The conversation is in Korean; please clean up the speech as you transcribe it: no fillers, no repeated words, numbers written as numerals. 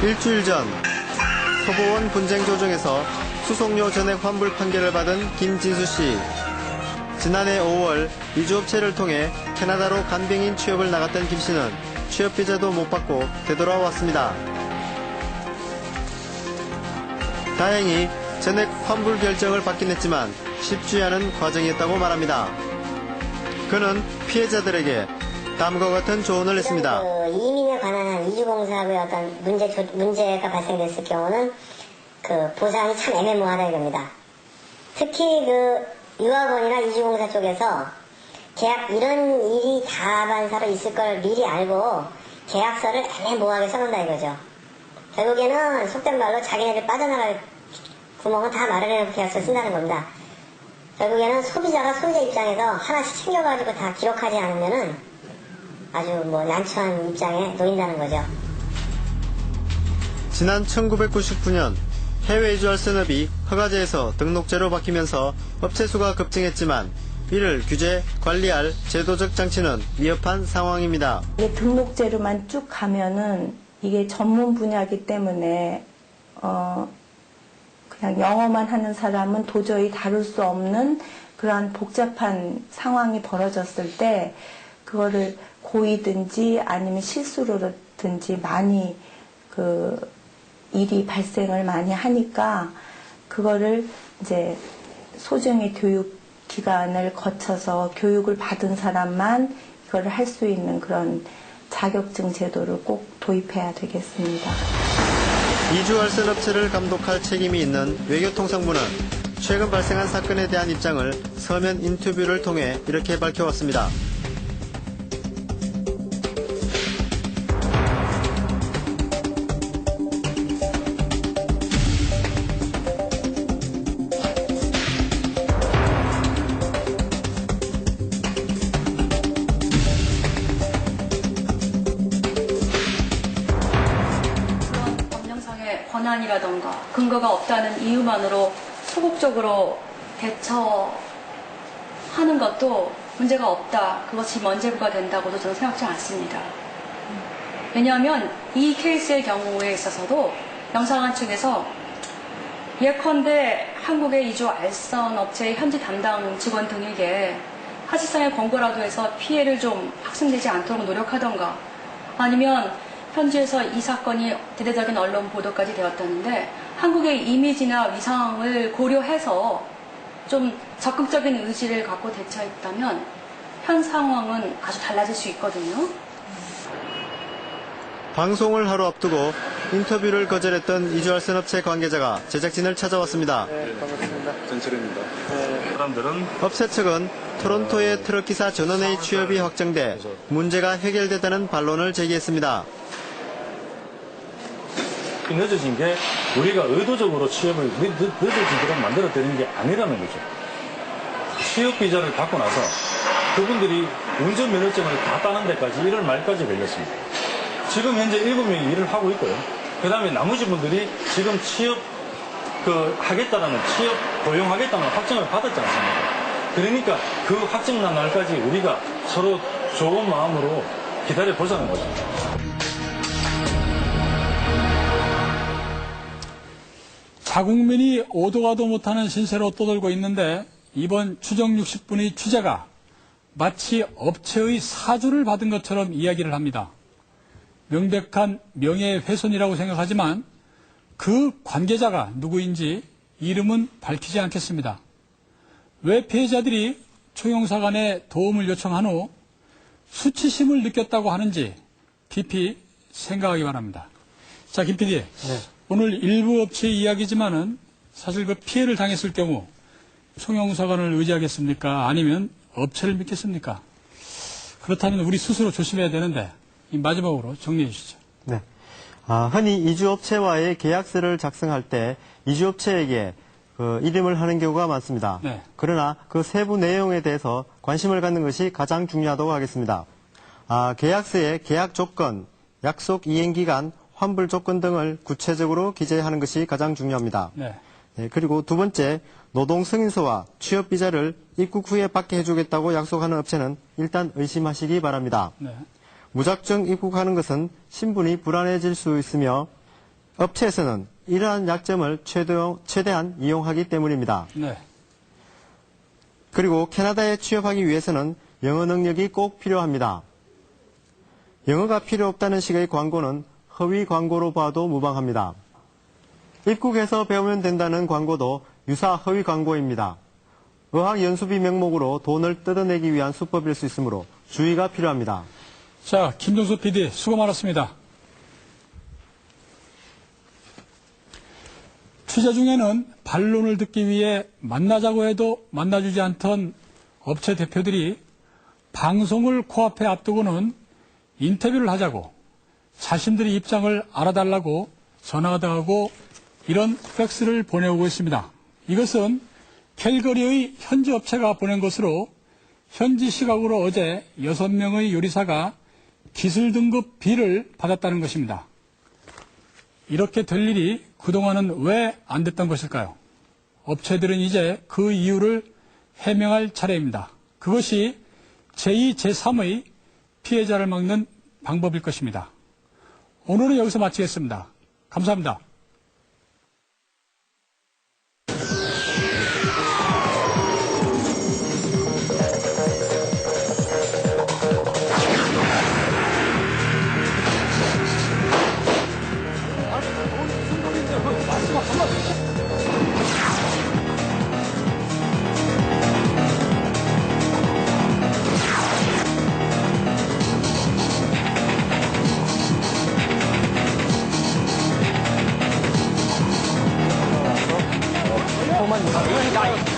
일주일 전 소보원 분쟁 조정에서 수송료 전액 환불 판결을 받은 김진수 씨. 지난해 5월 이주업체를 통해 캐나다로 간병인 취업을 나갔던 김 씨는 취업 비자도 못 받고 되돌아왔습니다. 다행히 전액 환불 결정을 받긴 했지만 쉽지 않은 과정이었다고 말합니다. 그는 피해자들에게 다음과 같은 조언을 했습니다. 이민에 관한 이주공사하고의 어떤 문제가 발생됐을 경우는 보상이 참 애매모호하다 이겁니다. 특히 유학원이나 이주공사 쪽에서 이런 일이 다반사로 있을 걸 미리 알고 계약서를 애매모호하게 써놓는다 이거죠. 결국에는 속된 말로 자기네들 빠져나갈 구멍은 다 마련해놓고 계약서를 쓴다는 겁니다. 결국에는 소비자가 소비자 입장에서 하나씩 챙겨가지고 다 기록하지 않으면은 아주 난처한 입장에 놓인다는 거죠. 지난 1999년 해외 이주할 선업이 허가제에서 등록제로 바뀌면서 업체 수가 급증했지만 이를 규제, 관리할 제도적 장치는 미흡한 상황입니다. 이게 등록제로만 쭉 가면은 이게 전문 분야이기 때문에 그냥 영어만 하는 사람은 도저히 다룰 수 없는 그러한 복잡한 상황이 벌어졌을 때 그거를 고의든지 아니면 실수로든지 많이 일이 발생을 많이 하니까 그거를 이제 소정의 교육 기간을 거쳐서 교육을 받은 사람만 이거를 할 수 있는 그런 자격증 제도를 꼭 도입해야 되겠습니다. 이주할 선업체를 감독할 책임이 있는 외교통상부는 최근 발생한 사건에 대한 입장을 서면 인터뷰를 통해 이렇게 밝혀왔습니다. 권한이라던가 근거가 없다는 이유만으로 소극적으로 대처하는 것도 문제가 없다. 그것이 면죄부가 된다고도 저는 생각지 않습니다. 왜냐하면 이 케이스의 경우에 있어서도 영상한 측에서 예컨대 한국의 이주 알선 업체의 현지 담당 직원 등에게 사실상의 권고라도 해서 피해를 좀 확산되지 않도록 노력하던가 아니면 현지에서 이 사건이 대대적인 언론 보도까지 되었다는데 한국의 이미지나 위상을 고려해서 좀 적극적인 의지를 갖고 대처했다면 현 상황은 아주 달라질 수 있거든요. 방송을 하루 앞두고 인터뷰를 거절했던 이주할 선업체 관계자가 제작진을 찾아왔습니다. 네, 반갑습니다. 전철입니다. 사람들은 업체 측은 토론토의 트럭기사 전원의 취업이 확정돼 문제가 해결됐다는 반론을 제기했습니다. 늦어진 게 우리가 의도적으로 취업을 늦어지도록 만들어드리는 게 아니라는 거죠. 취업 비자를 받고 나서 그분들이 운전면허증을 다 따는 데까지 1월 말까지 걸렸습니다. 지금 현재 7명이 일을 하고 있고요. 그 다음에 나머지 분들이 지금 취업 하겠다라는 취업 고용하겠다는 확정을 받았지 않습니까? 그러니까 그 확정난 날까지 우리가 서로 좋은 마음으로 기다려 보자는 거죠. 자국민이 오도 가도 못하는 신세로 떠돌고 있는데 이번 추정 60분의 취재가 마치 업체의 사주를 받은 것처럼 이야기를 합니다. 명백한 명예훼손이라고 생각하지만 그 관계자가 누구인지 이름은 밝히지 않겠습니다. 왜 피해자들이 총영사관에 도움을 요청한 후 수치심을 느꼈다고 하는지 깊이 생각하기 바랍니다. 자, 김 PD. 네. 오늘 일부 업체의 이야기지만은 사실 그 피해를 당했을 경우 총영사관을 의지하겠습니까? 아니면 업체를 믿겠습니까? 그렇다면 우리 스스로 조심해야 되는데 이 마지막으로 정리해 주시죠. 네. 흔히 이주업체와의 계약서를 작성할 때 이주업체에게 이름을 하는 경우가 많습니다. 네. 그러나 그 세부 내용에 대해서 관심을 갖는 것이 가장 중요하다고 하겠습니다. 계약서의 계약 조건, 약속 이행기간, 환불 조건 등을 구체적으로 기재하는 것이 가장 중요합니다. 네. 네, 그리고 두 번째, 노동 승인서와 취업 비자를 입국 후에 받게 해주겠다고 약속하는 업체는 일단 의심하시기 바랍니다. 네. 무작정 입국하는 것은 신분이 불안해질 수 있으며 업체에서는 이러한 약점을 최대한 이용하기 때문입니다. 네. 그리고 캐나다에 취업하기 위해서는 영어 능력이 꼭 필요합니다. 영어가 필요 없다는 식의 광고는 허위 광고로 봐도 무방합니다. 입국해서 배우면 된다는 광고도 유사 허위 광고입니다. 어학 연수비 명목으로 돈을 뜯어내기 위한 수법일 수 있으므로 주의가 필요합니다. 자, 김종수 PD 수고 많았습니다. 취재 중에는 반론을 듣기 위해 만나자고 해도 만나주지 않던 업체 대표들이 방송을 코앞에 앞두고는 인터뷰를 하자고 자신들의 입장을 알아달라고 전화가 하고 이런 팩스를 보내오고 있습니다. 이것은 캘거리의 현지 업체가 보낸 것으로 현지 시각으로 어제 6명의 요리사가 기술 등급 B를 받았다는 것입니다. 이렇게 될 일이 그동안은 왜 안 됐던 것일까요? 업체들은 이제 그 이유를 해명할 차례입니다. 그것이 제2, 제3의 피해자를 막는 방법일 것입니다. 오늘은 여기서 마치겠습니다. 감사합니다. 그러니까